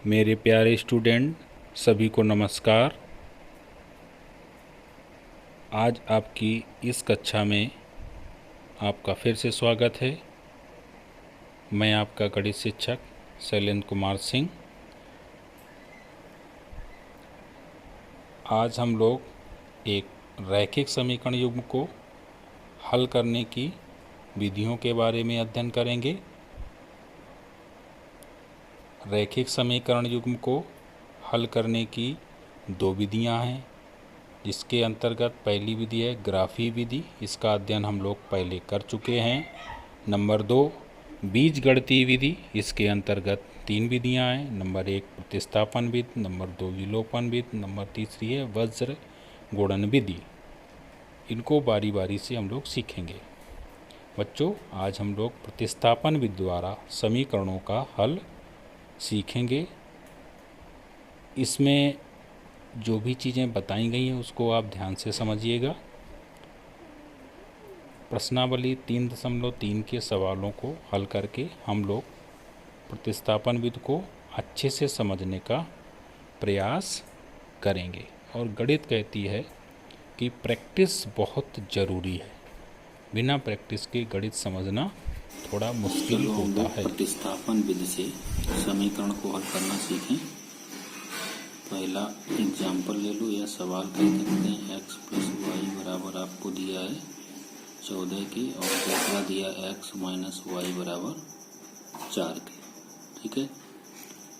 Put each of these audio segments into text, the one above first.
मेरे प्यारे स्टूडेंट सभी को नमस्कार। आज आपकी इस कक्षा में आपका फिर से स्वागत है। मैं आपका गणित शिक्षक शैलेंद्र कुमार सिंह। आज हम लोग एक रैखिक समीकरण युग्म को हल करने की विधियों के बारे में अध्ययन करेंगे। रैखिक समीकरण युग्म को हल करने की दो विधियां हैं, जिसके अंतर्गत पहली विधि है ग्राफी विधि। इसका अध्ययन हम लोग पहले कर चुके हैं। नंबर 2 बीजगणितीय विधि। इसके अंतर्गत तीन विधियां हैं। नंबर 1 प्रतिस्थापन विधि, नंबर 2 विलोपन विधि, नंबर तीसरी है वज्र गुणन विधि। इनको बारी बारी से हम लोग सीखेंगे। बच्चों, आज हम लोग प्रतिस्थापन विधि द्वारा समीकरणों का हल सीखेंगे। इसमें जो भी चीज़ें बताई गई हैं उसको आप ध्यान से समझिएगा। प्रश्नावली 3.3 के सवालों को हल करके हम लोग प्रतिस्थापन विधि को अच्छे से समझने का प्रयास करेंगे। और गणित कहती है कि प्रैक्टिस बहुत ज़रूरी है। बिना प्रैक्टिस के गणित समझना थोड़ा मुश्किल होता है। प्रतिस्थापन विधि से समीकरण को हल करना सीखें। पहला एग्जाम्पल ले लो या सवाल कह सकते हैं। x प्लस वाई बराबर आपको दिया है 14 के, और दूसरा दिया x माइनस वाई बराबर 4 के। ठीक है,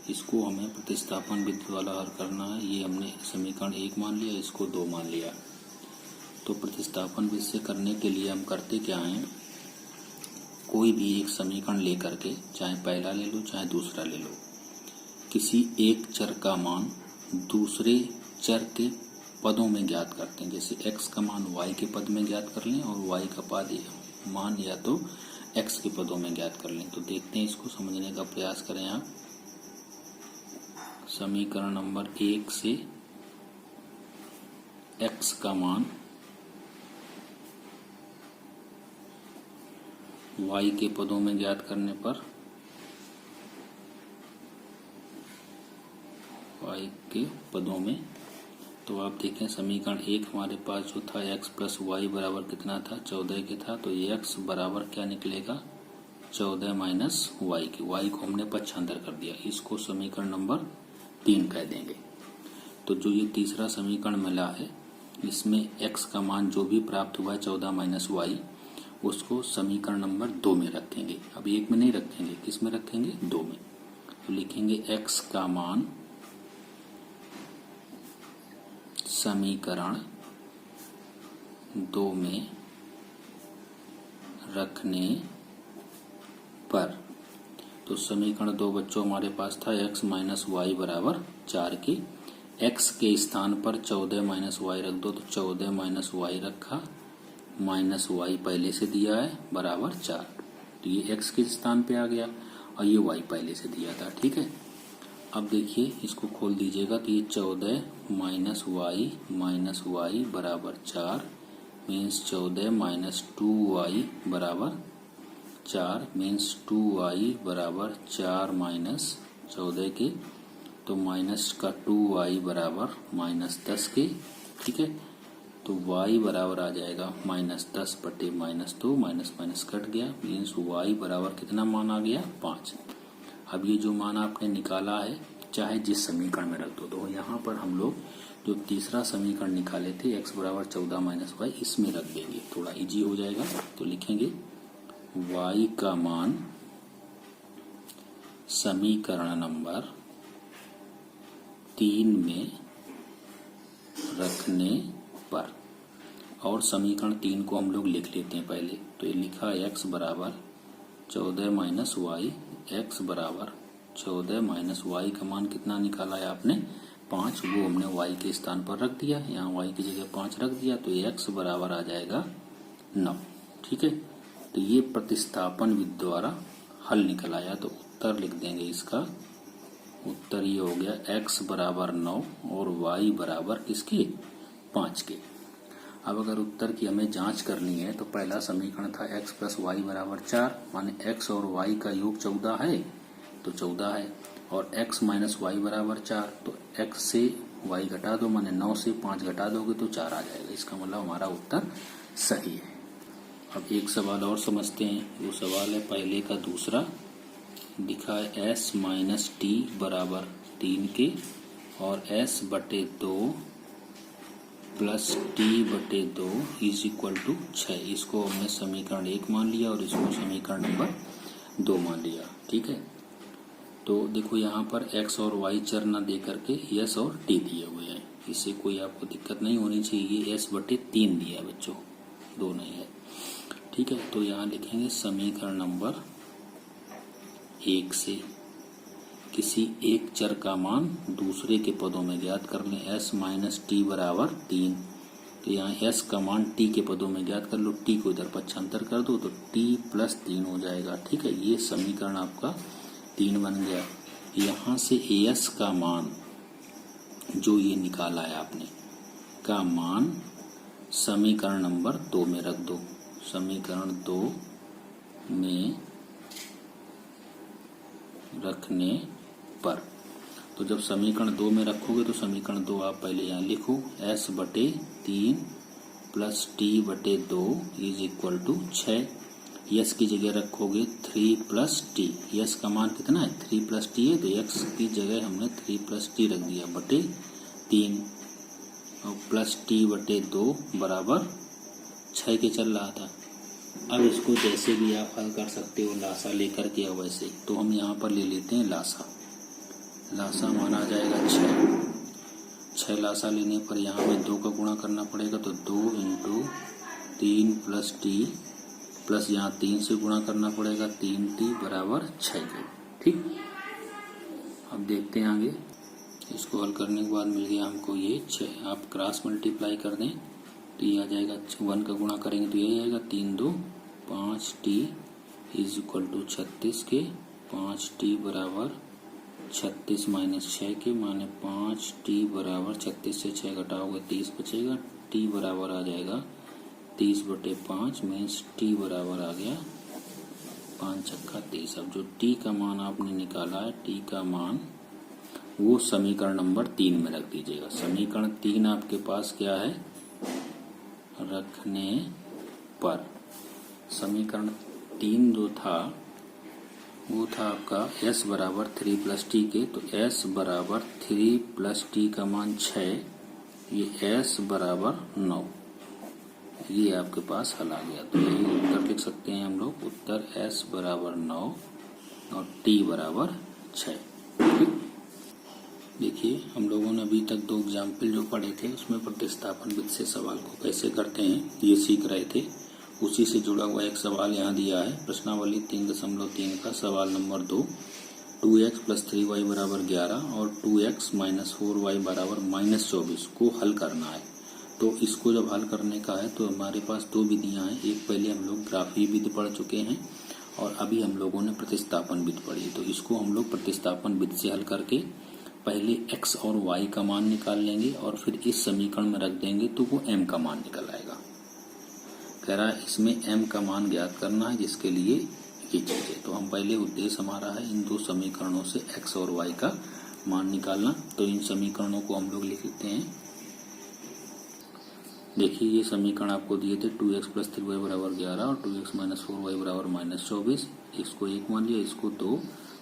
इसको हमें प्रतिस्थापन विधि वाला हल करना है। ये हमने समीकरण 1 मान लिया, इसको 2 मान लिया। तो प्रतिस्थापन विधि से करने के लिए हम करते क्या हैं, कोई भी एक समीकरण लेकर के, चाहे पहला ले लो चाहे दूसरा ले लो, किसी एक चर का मान दूसरे चर के पदों में ज्ञात करते हैं। जैसे x का मान y के पद में ज्ञात कर लें और y का मान या तो x के पदों में ज्ञात कर लें। तो देखते हैं, इसको समझने का प्रयास करें आप। समीकरण नंबर 1 से x का मान y के पदों में ज्ञात करने पर y के पदों में, तो आप देखें समीकरण 1 हमारे पास जो था x प्लस वाई बराबर कितना था, 14 के था। तो ये x बराबर क्या निकलेगा, 14 माइनस वाई के। y को हमने पक्षांतर कर दिया, इसको समीकरण नंबर 3 कह देंगे। तो जो ये तीसरा समीकरण मिला है, इसमें x का मान जो भी प्राप्त हुआ है 14 माइनस वाई, उसको समीकरण नंबर 2 में रखेंगे। अब 1 में नहीं रखेंगे, किस में रखेंगे, 2 में। तो लिखेंगे x का मान समीकरण 2 में रखने पर, तो समीकरण 2 बच्चों हमारे पास था x माइनस वाई बराबर 4 के। x के स्थान पर 14 माइनस वाई रख दो, तो 14 माइनस वाई रखा, माइनस वाई पहले से दिया है बराबर 4। तो ये x के स्थान पे आ गया और ये y पहले से दिया था। ठीक है, अब देखिए इसको खोल दीजिएगा। तो ये 14 माइनस वाई बराबर 4 मीन्स 14 माइनस 2y बराबर 4 मीन्स 2y बराबर 4 माइनस 14 के। तो माइनस का 2y बराबर माइनस 10 के। ठीक है, तो y बराबर आ जाएगा माइनस 10 बटे माइनस 2, माइनस माइनस कट गया, मीन्स y बराबर कितना मान आ गया, 5। अब ये जो मान आपने निकाला है, चाहे जिस समीकरण में रख दो। तो यहाँ पर हम लोग जो तीसरा समीकरण निकाले थे x बराबर 14 माइनस वाई, इसमें रख देंगे, थोड़ा इजी हो जाएगा। तो लिखेंगे y का मान समीकरण नंबर 3 में रखने पर, और समीकरण 3 को हम लोग लिख लेते हैं पहले। तो ये लिखा x बराबर 14 माइनस वाई, x बराबर 14 माइनस वाई का मान कितना निकाला है आपने, 5। वो हमने y के स्थान पर रख दिया, यहाँ y की जगह 5 रख दिया, तो x बराबर आ जाएगा 9। ठीक है, तो ये प्रतिस्थापन विधि द्वारा हल निकल आया। तो उत्तर लिख देंगे इसका। उत्तर ये हो गया x बराबर 9 और y बराबर किसके, 5 के। अब अगर उत्तर की हमें जांच करनी है, तो पहला समीकरण था x प्लस वाई बराबर 4, माने x और y का योग 14 है, तो 14 है। और x माइनस वाई बराबर 4, तो x से y घटा दो, माने 9 से 5 घटा दोगे तो 4 आ जाएगा। इसका मतलब हमारा उत्तर सही है। अब एक सवाल और समझते हैं। वो सवाल है पहले का दूसरा, दिखा है s माइनस टी बराबर 3 के और s बटे 2 प्लस टी बटे 2 इज इक्वल टू 6। इसको हमने समीकरण 1 मान लिया और इसको समीकरण नंबर 2 मान लिया। ठीक है, तो देखो यहाँ पर x और y चर न दे करके s और t दिए हुए हैं। इससे कोई आपको दिक्कत नहीं होनी चाहिए। s बटे 3 दिया है बच्चों, 2 नहीं है। ठीक है, तो यहाँ लिखेंगे समीकरण नंबर 1 से किसी एक चर का मान दूसरे के पदों में ज्ञात कर लें। s माइनस टी बराबर 3, तो यहाँ s का मान t के पदों में ज्ञात कर लो। t को इधर पक्षांतर कर दो तो t प्लस 3 हो जाएगा। ठीक है, ये समीकरण आपका 3 बन गया। यहाँ से as का मान जो ये निकाला है आपने का मान समीकरण नंबर 2 में रख दो। समीकरण 2 में रखने पर, तो जब समीकरण 2 में रखोगे तो समीकरण 2 आप पहले यहाँ लिखो, s बटे 3 प्लस टी बटे 2 इज इक्वल टू 6। यस की जगह रखोगे 3 प्लस टी। यस का मान कितना है? 3 प्लस टी है, तो एक्स की जगह हमने 3 प्लस टी रख दिया बटे 3 और प्लस टी बटे 2 बराबर 6 के चल रहा था। अब इसको जैसे भी आप हल कर सकते हो, लासा लेकर के, वैसे तो हम यहाँ पर ले लेते हैं लासा। लासा माना जाएगा 6 लासा लेने पर यहाँ में 2 का गुणा करना पड़ेगा, तो 2 इंटू 3 प्लस टी प्लस यहाँ 3 से गुणा करना पड़ेगा, 3t बराबर 6 के। ठीक, अब देखते हैं आगे। इसको हल करने के बाद मिल गया हमको ये 6। आप क्रॉस मल्टीप्लाई कर दें तो ये आ जाएगा, 1 का गुणा करेंगे तो ये आएगा 3 2 5t इज इक्वल टू 36 के। 5t बराबर 36 माइनस 6 के, माने 5t बराबर 36 से 6 घटाओगे 30 बचेगा। t बराबर आ जाएगा 30 बटे 5 मीन्स t बराबर आ गया 5 छक्का 30। अब जो t का मान आपने निकाला है, t का मान वो समीकरण नंबर 3 में रख दीजिएगा। समीकरण 3 आपके पास क्या है? रखने पर। समीकरण 3 जो था वो था आपका s बराबर 3 प्लस टी के, तो s बराबर 3 प्लस टी का मान 6, ये s बराबर 9, ये आपके पास हल आ गया। तो यही उत्तर लिख सकते हैं हम लोग। उत्तर s बराबर 9 और t बराबर 6। देखिए, हम लोगों ने अभी तक 2 एग्जाम्पल जो पढ़े थे उसमें प्रतिस्थापन विधि से सवाल को कैसे करते हैं ये सीख रहे थे। उसी से जुड़ा हुआ एक सवाल यहाँ दिया है, प्रश्नावली 3.3 का सवाल नंबर 2। 2x प्लस 3y बराबर 11 और 2x माइनस 4y बराबर माइनस 24 को हल करना है। तो इसको जब हल करने का है तो हमारे पास 2 विधियाँ हैं। एक पहले हम लोग ग्राफी विधि पढ़ चुके हैं और अभी हम लोगों ने प्रतिस्थापन विधि पढ़ी। तो इसको हम लोग प्रतिस्थापन विधि से हल करके पहले x और y का मान निकाल लेंगे और फिर इस समीकरण में रख देंगे तो वो m का मान निकल आएगा। कह रहा है इसमें m का मान ज्ञात करना है, जिसके लिए ये चीज़ है। तो हम पहले उद्देश्य हमारा है इन 2 समीकरणों से x और y का मान निकालना। तो इन समीकरणों को हम लोग लिख लेते हैं। देखिए, ये समीकरण आपको दिए थे 2x प्लस 3y बराबर 11 और 2x माइनस 4y बराबर माइनस 24। इसको 1 मान लिया, इसको 2।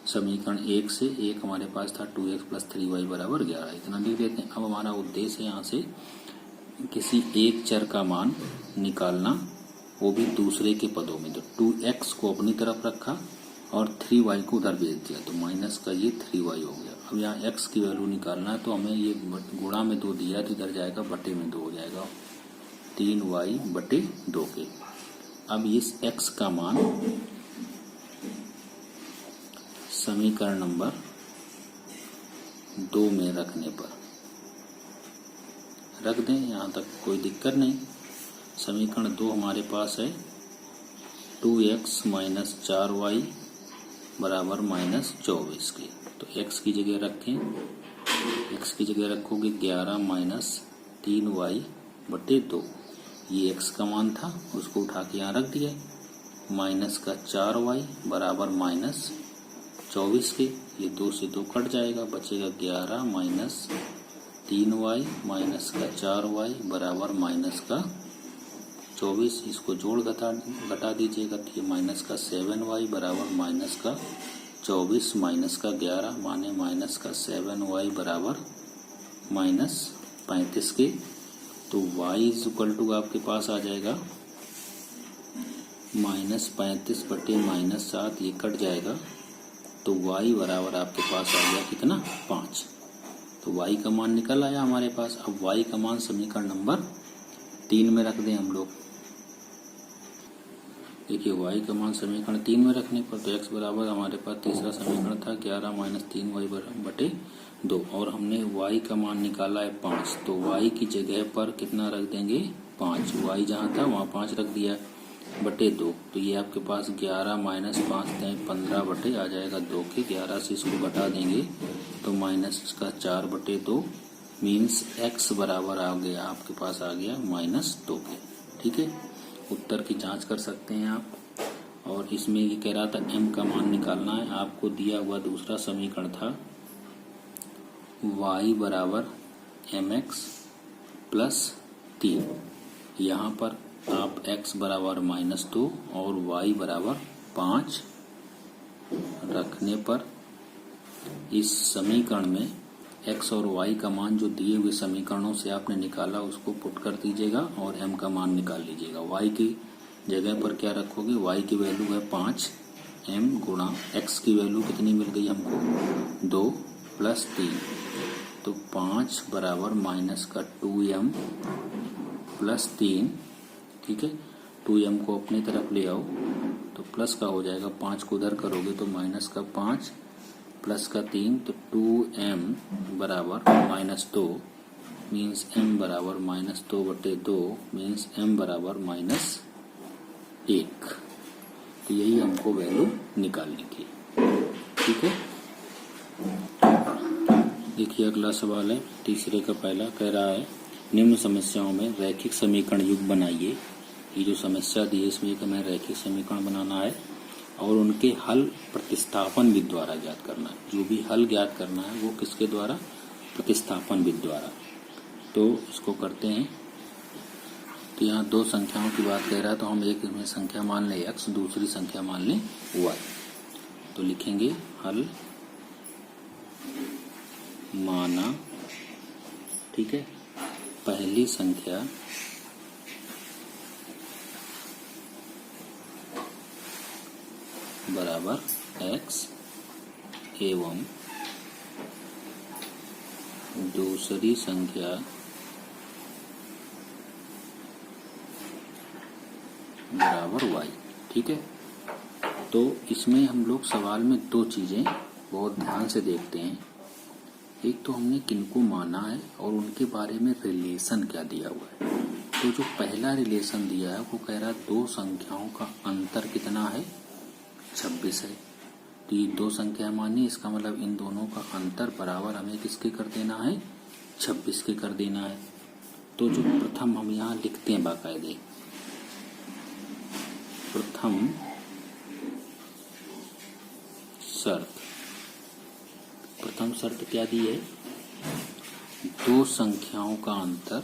समीकरण 1 से 1 हमारे पास था 2x प्लस 3y बराबर 11, इतना लिख देते हैं। अब हमारा उद्देश्य है यहाँ से किसी एक चर का मान निकालना, वो भी दूसरे के पदों में। तो 2x को अपनी तरफ रखा और 3y को उधर भेज दिया, तो माइनस का ये 3y हो गया। अब यहाँ x की वैल्यू निकालना है, तो हमें ये गुणा में 2 दिया तो इधर जाएगा, बटे में 2 हो जाएगा, 3y बटे 2 के। अब इस x का मान समीकरण नंबर 2 में रखने पर रख दें, यहाँ तक कोई दिक्कत नहीं। समीकरण 2 हमारे पास है 2x माइनस 4y बराबर माइनस 24 के। तो x की जगह रखें, x की जगह रखोगे 11 माइनस 3y बटे 2। ये x का मान था, उसको उठा के यहाँ रख दिया। माइनस का 4y बराबर माइनस 24 के, ये 2 से 2 कट जाएगा, बचेगा 11 माइनस 3y माइनस का 4y बराबर माइनस का 24। इसको जोड़ घटा दीजिएगा तो ये माइनस का 7y बराबर माइनस का 24 माइनस का 11 माने माइनस का 7y बराबर माइनस 35 के। तो y इज इक्वल टू आपके पास आ जाएगा माइनस 35 बटे माइनस 7, ये कट जाएगा तो y बराबर आपके पास आ गया कितना 5। तो y का मान निकल आया हमारे पास। अब y का मान समीकरण नंबर 3 में रख दें हम लोग। देखिए y का मान समीकरण 3 में रखने पर तो x बराबर हमारे पास तीसरा समीकरण था 11 माइनस 3y बटे 2 और हमने y का मान निकाला है 5। तो y की जगह पर कितना रख देंगे 5, y जहाँ था वहाँ 5 रख दिया बटे 2। तो ये आपके पास 11 माइनस 5 15 बटे आ जाएगा 2 के। 11 से इसको घटा देंगे तो माइनस का 4 बटे 2 मीन्स x बराबर आ गया आपके पास आ गया -2 के। ठीक है, उत्तर की जांच कर सकते हैं आप। और इसमें ये कह रहा था m का मान निकालना है। आपको दिया हुआ दूसरा समीकरण था y बराबर mx प्लस 3। यहाँ पर आप x बराबर -2 और y बराबर 5 रखने पर इस समीकरण में x और y का मान जो दिए हुए समीकरणों से आपने निकाला उसको पुट कर दीजिएगा और m का मान निकाल लीजिएगा। y की जगह पर क्या रखोगे, y की वैल्यू है 5, m गुणा x की वैल्यू कितनी मिल गई हमको 2 प्लस 3। तो 5 बराबर माइनस का 2m प्लस 3। ठीक है, 2m को अपनी तरफ ले आओ तो प्लस का हो जाएगा, 5 को उधर करोगे तो माइनस का 5 प्लस का 3। तो 2m बराबर -2 मीन्स m बराबर -2 बटे 2 मीन्स m बराबर -1। तो यही हमको वैल्यू निकालने की। ठीक है, देखिए अगला सवाल है तीसरे का पहला। कह रहा है निम्न समस्याओं में रैखिक समीकरण युग्म बनाइए। ये जो समस्या दी है इसमें हमें रैखिक समीकरण बनाना है और उनके हल प्रतिस्थापन विधि द्वारा ज्ञात करना है। जो भी हल ज्ञात करना है वो किसके द्वारा, प्रतिस्थापन विधि द्वारा। तो इसको करते हैं। तो यहाँ 2 संख्याओं की बात कह रहा है तो हम एक में संख्या मान लें x, दूसरी संख्या मान लें y। तो लिखेंगे हल माना, ठीक है, पहली संख्या बराबर x एवं दूसरी संख्या बराबर y। ठीक है, तो इसमें हम लोग सवाल में 2 चीजें बहुत ध्यान से देखते हैं। एक तो हमने किनको माना है और उनके बारे में रिलेशन क्या दिया हुआ है। तो जो पहला रिलेशन दिया है वो कह रहा है 2 संख्याओं का अंतर कितना है 26 है। तो ये 2 संख्या मानी, इसका मतलब इन दोनों का अंतर बराबर हमें किसके कर देना है 26 के कर देना है। तो जो प्रथम हम यहाँ लिखते हैं बाकायदे, प्रथम शर्त क्या दी है, 2 संख्याओं का अंतर,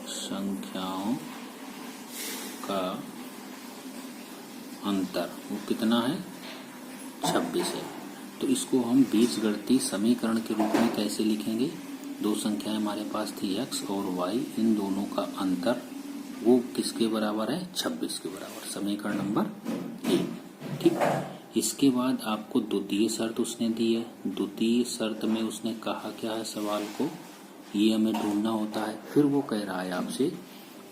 संख्याओं का अंतर वो कितना है 26 है। तो इसको हम बीजगणितीय समीकरण के रूप में कैसे लिखेंगे, 2 संख्याएं हमारे पास थी x और y, इन दोनों का अंतर वो किसके बराबर है 26 के बराबर। समीकरण नंबर 1। ठीक, इसके बाद आपको द्वितीय शर्त उसने दी है। द्वितीय शर्त में उसने कहा क्या है सवाल को, ये हमें ढूंढना होता है। फिर वो कह रहा है आपसे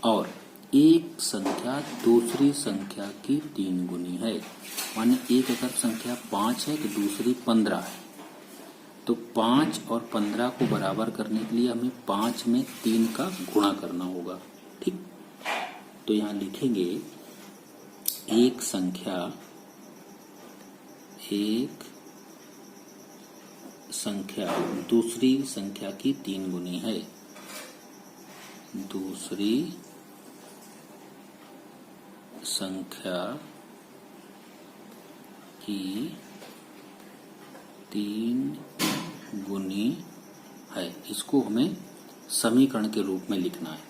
और एक संख्या दूसरी संख्या की 3 गुनी है। माने एक अगर संख्या 5 है तो दूसरी 15 है। तो 5 और 15 को बराबर करने के लिए हमें 5 में 3 का गुणा करना होगा। ठीक, तो यहाँ लिखेंगे एक संख्या दूसरी संख्या की 3 गुनी है। दूसरी संख्या कि 3 गुनी है। इसको हमें समीकरण के रूप में लिखना है।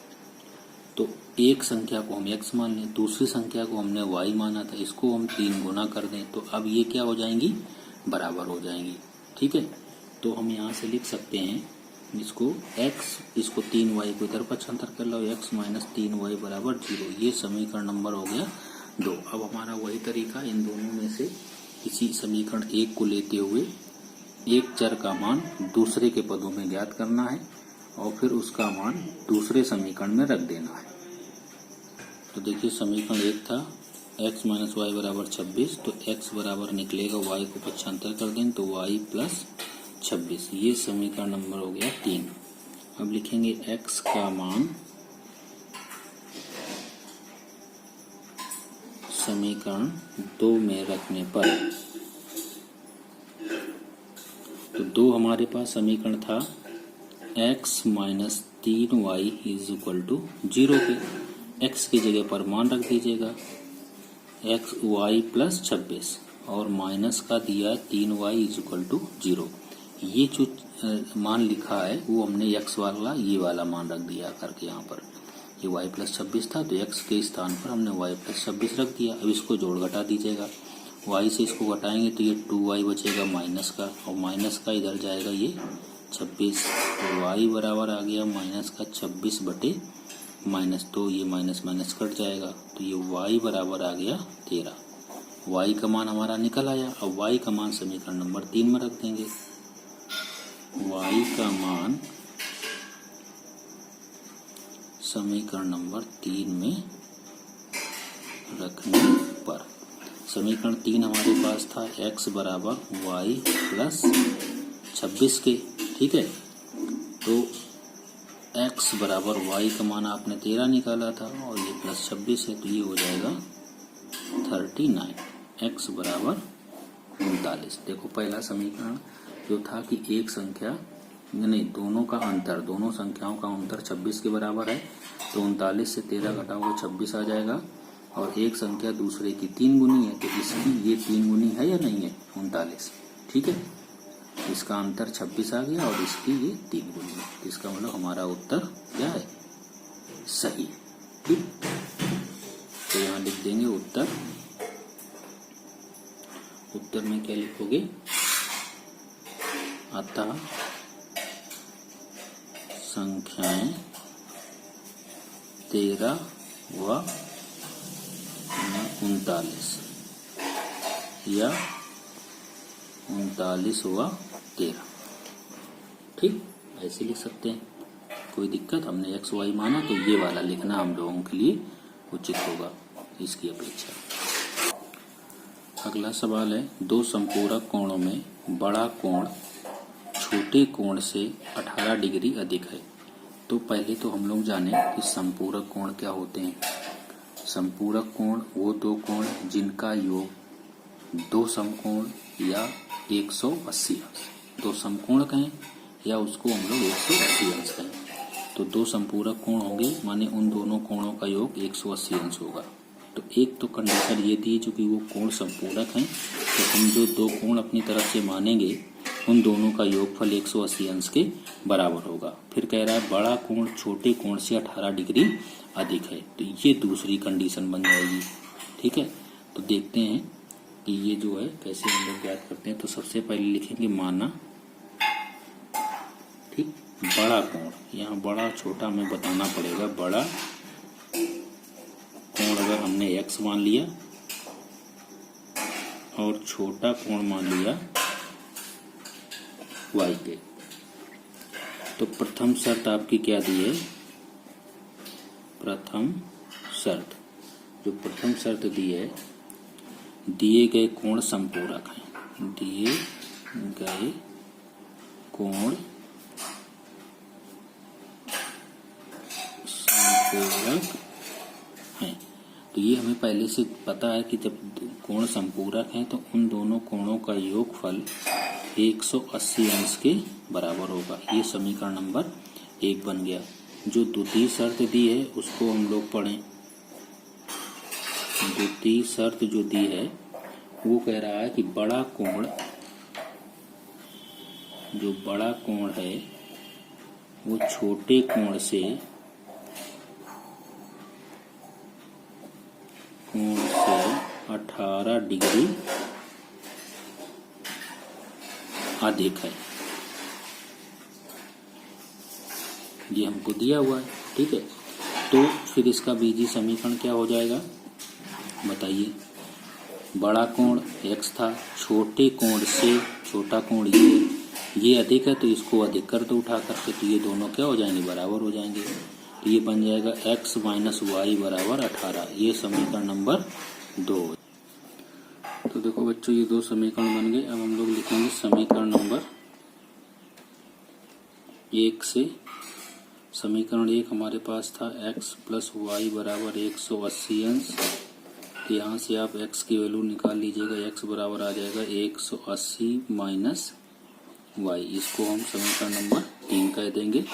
तो एक संख्या को हम x मान लें, दूसरी संख्या को हमने y माना था, इसको हम 3 गुना कर दें तो अब ये क्या हो जाएंगी, बराबर हो जाएंगी। ठीक है, तो हम यहाँ से लिख सकते हैं इसको x, इसको 3y को इधर पक्षांतर कर लो, x माइनस 3y बराबर 0। ये समीकरण नंबर हो गया 2। अब हमारा वही तरीका, इन दोनों में से किसी समीकरण एक को लेते हुए एक चर का मान दूसरे के पदों में ज्ञात करना है और फिर उसका मान दूसरे समीकरण में रख देना है। तो देखिए समीकरण एक था x माइनस वाई बराबर 26, तो x बराबर निकलेगा y को पक्षांतर कर दें तो y प्लस 26। ये समीकरण नंबर हो गया 3। अब लिखेंगे x का मान समीकरण 2 में रखने पर, तो 2 हमारे पास समीकरण था x माइनस 3y इज इक्वल टू 0 पे x की जगह पर मान रख दीजिएगा x y प्लस 26 और माइनस का दिया 3y इज इक्वल टू 0। ये जो मान लिखा है वो हमने x वाला ये वाला मान रख दिया करके, यहाँ पर ये y प्लस 26 था तो x के स्थान पर हमने y प्लस 26 रख दिया। अब इसको जोड़ घटा दीजिएगा, y से इसको घटाएंगे तो ये 2y बचेगा माइनस का, और माइनस का इधर जाएगा ये 26, तो y बराबर आ गया माइनस का 26 बटे माइनस, तो ये माइनस माइनस कट जाएगा तो ये y बराबर आ गया 13। y का मान हमारा निकल आया। अब y का मान समीकरण नंबर 3 में रख देंगे। y का मान समीकरण नंबर 3 में रखने पर, समीकरण 3 हमारे पास था x बराबर y प्लस 26 के। ठीक है, तो x बराबर y का मान आपने 13 निकाला था और ये प्लस 26 है तो ये हो जाएगा 39। x बराबर 39। देखो पहला समीकरण जो था कि एक संख्या नहीं, दोनों का अंतर, दोनों संख्याओं का अंतर 26 के बराबर है, तो 39 से 13 घटाओगे 26 आ जाएगा। और एक संख्या दूसरे की 3 गुनी है तो इसकी ये 3 गुनी है या नहीं है, 39। ठीक है, इसका अंतर 26 आ गया और इसकी ये 3 गुनी है, इसका मतलब हमारा उत्तर क्या है, सही है। ठीक, तो यहाँ लिख देंगे उत्तर। उत्तर में क्या लिखोगे, अतः संख्याएं 13 व 39 या 39 व 13। ठीक, ऐसे लिख सकते हैं, कोई दिक्कत। हमने x y माना तो ये वाला लिखना हम लोगों के लिए उचित होगा इसकी अपेक्षा। अगला सवाल है, दो संपूरक कोणों में बड़ा कोण छोटे कोण से 18 डिग्री अधिक है। तो पहले तो हम लोग जाने कि संपूरक कोण क्या होते हैं। संपूरक कोण वो दो कोण जिनका योग दो समकोण या 180 अंश, दो समकोण कहें या उसको हम लोग 180 अंश कहें। तो दो संपूरक कोण होंगे माने उन दोनों कोणों का योग 180 अंश होगा। तो एक तो कंडीशन ये थी चूंकि वो कोण संपूरक हैं तो हम जो दो कोण अपनी तरफ से मानेंगे उन दोनों का योगफल 180 अंश के बराबर होगा। फिर कह रहा है बड़ा कोण छोटे कोण से 18 डिग्री अधिक है, तो ये दूसरी कंडीशन बन जाएगी। ठीक है, तो देखते हैं कि ये जो है कैसे हम लोग ज्ञात करते हैं। तो सबसे पहले लिखेंगे माना, ठीक, बड़ा कोण, यहाँ बड़ा छोटा हमें बताना पड़ेगा। बड़ा कोण अगर हमने x मान लिया और छोटा कोण मान लिया y के, तो प्रथम शर्त आपकी क्या दी है, प्रथम शर्त, जो प्रथम शर्त दी है, दिए गए कोण संपूरक हैं, दिए गए कोण संपूरक हैं। तो ये हमें पहले से पता है कि जब कोण संपूरक हैं तो उन दोनों कोणों का योगफल 180 अंश के बराबर होगा। ये समीकरण नंबर 1 बन गया। जो द्वितीय शर्त दी है उसको हम लोग पढ़ें। द्वितीय शर्त जो दी है वो कह रहा है कि बड़ा कोण, जो बड़ा कोण है वो छोटे कोण से 18 डिग्री अधिक है। ये हमको दिया हुआ है, ठीक है। तो फिर इसका बीजीय समीकरण क्या हो जाएगा बताइए। बड़ा कोण x था, छोटे कोण से छोटा कोण ये अधिक है, तो इसको अधिक कर दो उठा करके, तो ये दोनों क्या हो जाएंगे, बराबर हो जाएंगे। तो ये बन जाएगा x माइनस वाई बराबर 18। ये समीकरण नंबर 2। तो देखो बच्चों, ये 2 समीकरण बन गए। अब हम लोग लिखेंगे समीकरण नंबर 1 से। समीकरण 1 हमारे पास था x प्लस वाई बराबर 180 अंश। तो यहाँ से आप x की वैल्यू निकाल लीजिएगा। x बराबर आ जाएगा 180 माइनस वाई। इसको हम समीकरण नंबर 3 कह देंगे।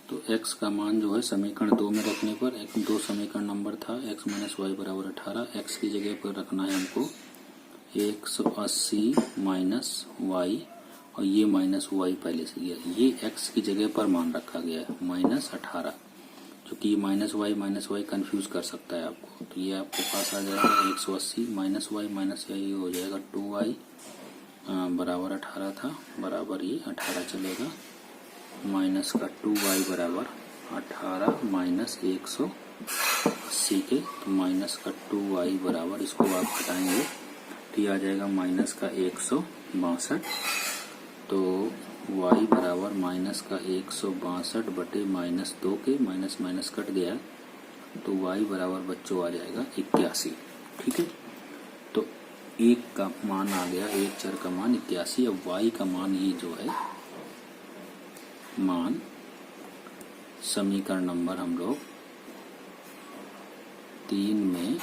तो x का मान जो है समीकरण 2 में रखने पर, 2 समीकरण नंबर था x माइनस वाई बराबर 18। x की जगह पर रखना है हमको 180 माइनस वाई, और ये माइनस वाई पहले से गया, ये x की जगह पर मान रखा गया है माइनस 18, क्योंकि ये माइनस वाई कंफ्यूज कर सकता है आपको। तो ये आपके पास आ जाएगा 180 माइनस वाई माइनस ये हो जाएगा 2y बराबर 18 था, बराबर ये 18 चलेगा, माइनस का 2y बराबर 18 माइनस 180 के, तो माइनस का 2y बराबर, इसको आप हटाएंगे तो ये आ जाएगा माइनस का 162। तो y बराबर माइनस का 162 बटे माइनस 2 के, माइनस माइनस कट गया, तो y बराबर बच्चों आ जाएगा 81। ठीक है, तो 1 का मान आ गया, 1 चर का मान 81। अब y का मान ये जो है मान समीकरण नंबर हम लोग 3 में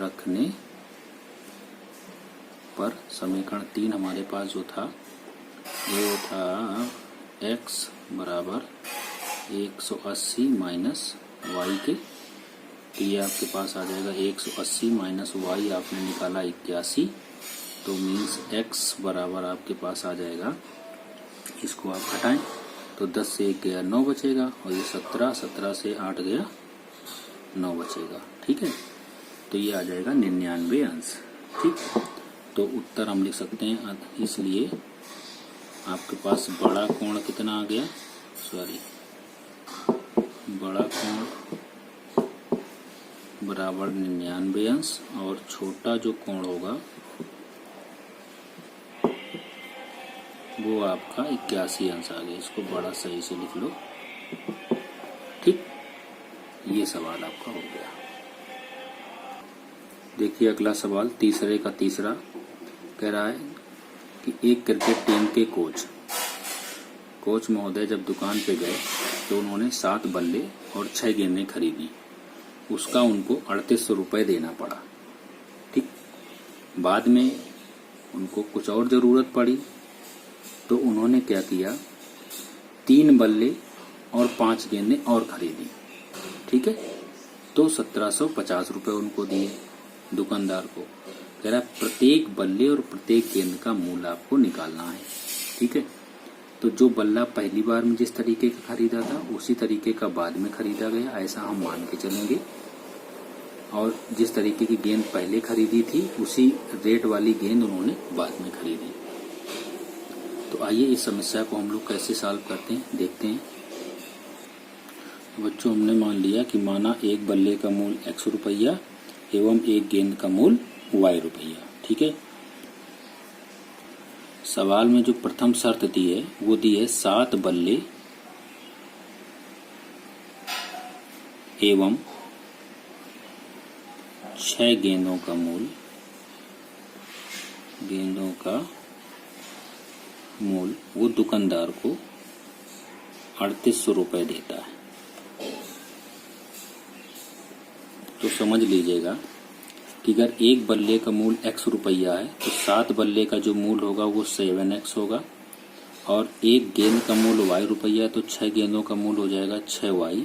रखने पर, समीकरण 3 हमारे पास जो था वो था x बराबर 180 माइनस वाई के, तो ये आपके पास आ जाएगा 180 माइनस वाई आपने निकाला 81, तो मीन्स x बराबर आपके पास आ जाएगा, इसको आप हटाएं तो 10 से 1 गया 9 बचेगा, और ये 17 से 8 गया 9 बचेगा। ठीक है, तो ये आ जाएगा 99 अंश। ठीक, तो उत्तर हम लिख सकते हैं, इसलिए आपके पास बड़ा कोण कितना आ गया, बड़ा कोण बराबर 99 अंश, और छोटा जो कोण होगा वो आपका 81 अंश आ गया। इसको बड़ा सही से लिख लो। ठीक, ये सवाल आपका हो गया। देखिए अगला सवाल, तीसरे का तीसरा कह रहा है कि एक क्रिकेट टीम के कोच महोदय जब दुकान पे गए तो उन्होंने 7 बल्ले और 6 गेंदें खरीदी। उसका उनको 3800 रुपये देना पड़ा। ठीक, बाद में उनको कुछ और ज़रूरत पड़ी तो उन्होंने क्या किया, 3 बल्ले और 5 गेंदें और खरीदी। ठीक है, तो 1750 रुपये उनको दिए दुकानदार को। कह रहा प्रत्येक बल्ले और प्रत्येक गेंद का मूल्य आपको निकालना है। ठीक है, तो जो बल्ला पहली बार में जिस तरीके का खरीदा था उसी तरीके का बाद में खरीदा गया, ऐसा हम मान के चलेंगे, और जिस तरीके की गेंद पहले खरीदी थी उसी रेट वाली गेंद उन्होंने बाद में खरीदी। तो आइए इस समस्या को हम लोग कैसे सॉल्व करते हैं देखते हैं। बच्चों, हमने मान लिया कि माना एक बल्ले का मूल्य x रुपया एवं एक गेंद का मूल्य y रुपया। ठीक है, सवाल में जो प्रथम शर्त दी है वो दी है 7 बल्ले एवं 6 गेंदों का मूल्य वो दुकानदार को 3800 रुपये देता है। तो समझ लीजिएगा कि अगर एक बल्ले का मूल्य x रुपया है तो 7 बल्ले का जो मूल्य होगा वो 7x होगा, और एक गेंद का मूल्य y रुपया है तो 6 गेंदों का मूल्य हो जाएगा 6y।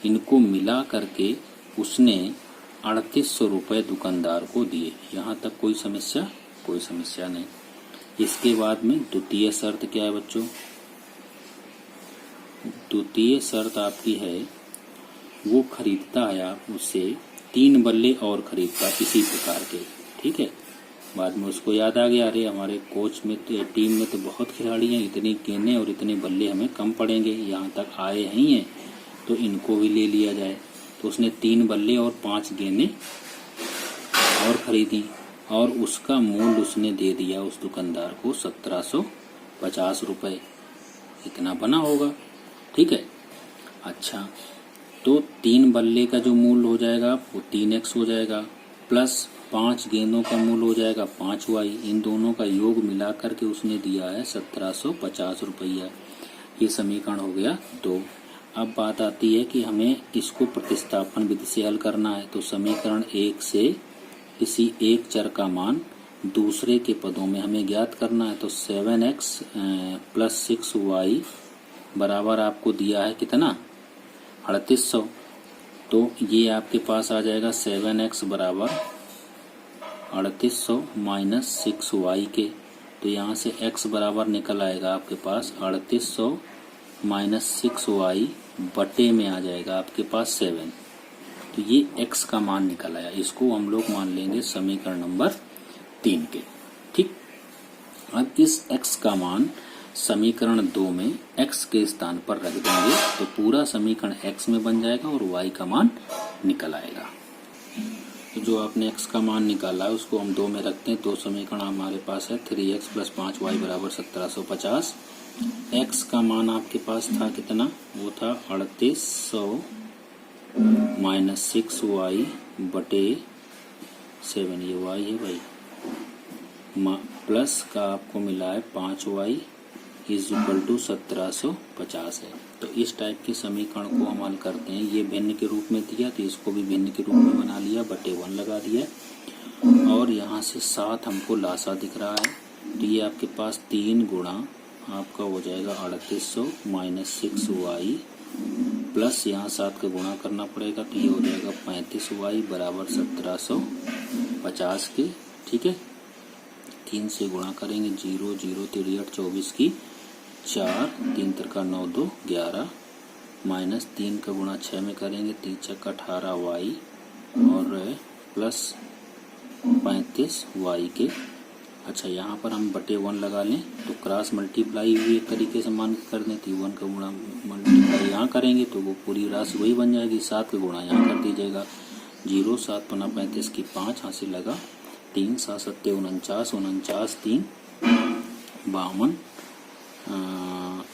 इनको मिला करके उसने 3800 रुपये दुकानदार को दिए। यहाँ तक कोई समस्या? कोई समस्या नहीं। इसके बाद में द्वितीय शर्त क्या है बच्चों? द्वितीय शर्त आपकी है, वो खरीदता है आप उससे 3 बल्ले और खरीदता इसी प्रकार के, ठीक है। बाद में उसको याद आ गया, अरे हमारे कोच में तो टीम में तो बहुत खिलाड़ी हैं, इतनी गेंदें और इतने बल्ले हमें कम पड़ेंगे, यहाँ तक आए ही हैं तो इनको भी ले लिया जाए। तो उसने 3 बल्ले और 5 गेंदें और खरीदी और उसका मूल्य उसने दे दिया उस दुकानदार को 1750 रुपये। इतना बना होगा, ठीक है। अच्छा, तो 3 बल्ले का जो मूल्य हो जाएगा वो 3x हो जाएगा, प्लस 5 गेंदों का मूल्य हो जाएगा 5y। इन दोनों का योग मिला करके उसने दिया है 1750 रुपया। ये समीकरण हो गया 2। अब बात आती है कि हमें इसको प्रतिस्थापन विधि से हल करना है। तो समीकरण 1 से किसी एक चर का मान दूसरे के पदों में हमें ज्ञात करना है। तो 7x प्लस 6y बराबर आपको दिया है कितना? 3800। तो ये आपके पास आ जाएगा 7x बराबर 3800 माइनस 6y के। तो यहाँ से x बराबर निकल आएगा आपके पास 3800 माइनस 6y बटे में आ जाएगा आपके पास 7। तो ये x का मान निकल आया। इसको हम लोग मान लेंगे समीकरण नंबर 3 के, ठीक। अब इस x का मान समीकरण 2 में x के स्थान पर रख देंगे तो पूरा समीकरण x में बन जाएगा और y का मान निकल आएगा। तो जो आपने x का मान निकाला है उसको हम 2 में रखते हैं। तो समीकरण हमारे पास है 3x प्लस 5y बराबर 1750। x का मान आपके पास था कितना? वो था 3800 माइनस 6y बटे 7। ये y है भाई, प्लस का आपको मिला है 5y इज इक्वल टू 1750 है। तो इस टाइप के समीकरण को हम हल करते हैं। ये भिन्न के रूप में दिया तो इसको भी भिन्न के रूप में बना लिया, बटे 1 लगा दिया और यहाँ से 7 हमको लासा दिख रहा है। तो ये आपके पास 3 गुणा आपका हो जाएगा 3800 माइनस 6y प्लस यहाँ 7 का गुणा करना पड़ेगा तो ये हो जाएगा 35y बराबर 1750 के, ठीक है। 3 से गुणा करेंगे 0 0 3 8 24 की 4 3 3 9 2 11 माइनस 3 का गुणा 6 में करेंगे 3 6 18y और प्लस 35y के। अच्छा, यहाँ पर हम बटे 1 लगा लें तो क्रॉस मल्टीप्लाई भी एक तरीके से मान कर दें। तो 1 का गुणा मल्टीप्लाई यहाँ करेंगे तो वो पूरी राशि वही बन जाएगी। 7 का गुणा यहाँ कर दीजिएगा 0 7 पना 35 की 5 हाथ से लगा 3 7 7 49 49 3 52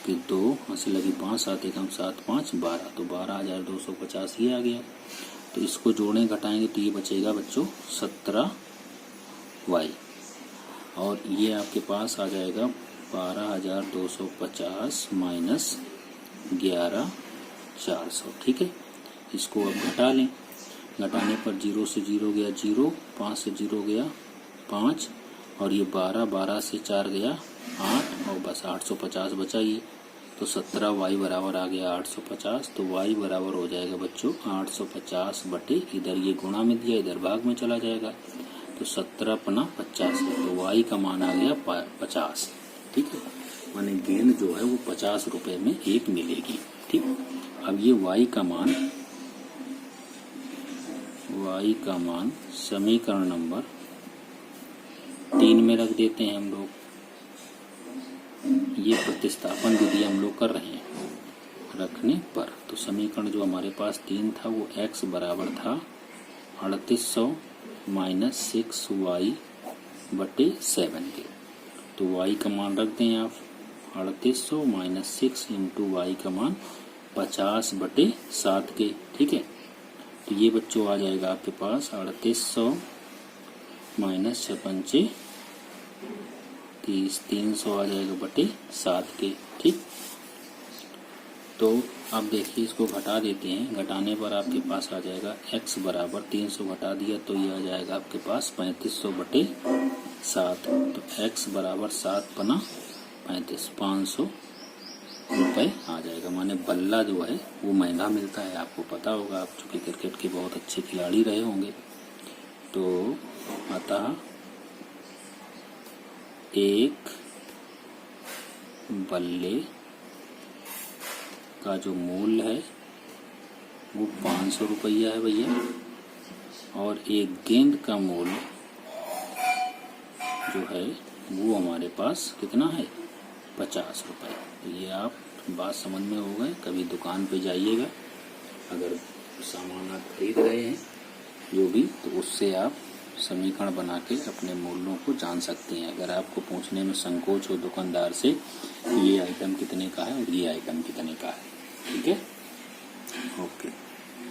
की 2 हाथ लगी 5 7 1 7 5 12। तो 12,250 ये आ गया। तो इसको जोड़ें घटाएंगे तो ये बचेगा बच्चों 17y और ये आपके पास आ जाएगा 12,250 माइनस 11,400, ठीक है। इसको अब घटा लें। घटाने पर 0 से 0 गया 0, 5 से 0 गया 5 और ये 12 से 4 गया 8 और बस 850 बचा ये। तो 17y बराबर आ गया 850। तो y बराबर हो जाएगा बच्चों 850 बटे, इधर ये गुणा में दिया इधर भाग में चला जाएगा तो 17 पना 50 है। तो y का मान आ गया 50, ठीक है। माने गेंद जो है वो 50 रुपए में एक मिलेगी, ठीक। अब ये y का मान समीकरण नंबर 3 में रख देते हैं हम लोग। ये प्रतिस्थापन विधि हम लोग कर रहे हैं रखने पर। तो समीकरण जो हमारे पास 3 था वो x बराबर था 3800 माइनस 6y बटे 7 के। तो y का मान रख दें आप 3800 माइनस 6 इंटू वाई का मान 50 बटे 7 के, ठीक है। तो ये बच्चों आ जाएगा आपके पास 3800 माइनस 6 पंचे 30 300 आ जाएगा बटे 7 के, ठीक। तो अब देखिए इसको घटा देते हैं। घटाने पर आपके पास आ जाएगा x बराबर 300 घटा दिया तो ये आ जाएगा आपके पास 3500 बटे 7। तो x बराबर 7 पना 35 500 रुपए आ जाएगा। माने बल्ला जो है वो महंगा मिलता है, आपको पता होगा, आप चूँकि क्रिकेट के बहुत अच्छे खिलाड़ी रहे होंगे। तो अतः एक बल्ले का जो मूल्य है वो 500 रुपया है भैया, और एक गेंद का मूल्य जो है वो हमारे पास कितना है, 50 रुपये। तो ये आप बात समझ में हो गए। कभी दुकान पे जाइएगा, अगर सामान आप खरीद रहे हैं जो भी, तो उससे आप समीकरण बना के अपने मूल्यों को जान सकते हैं। अगर आपको पूछने में संकोच हो दुकानदार से ये आइटम कितने का है और ये आइटम कितने का है। ठीक है, ओके।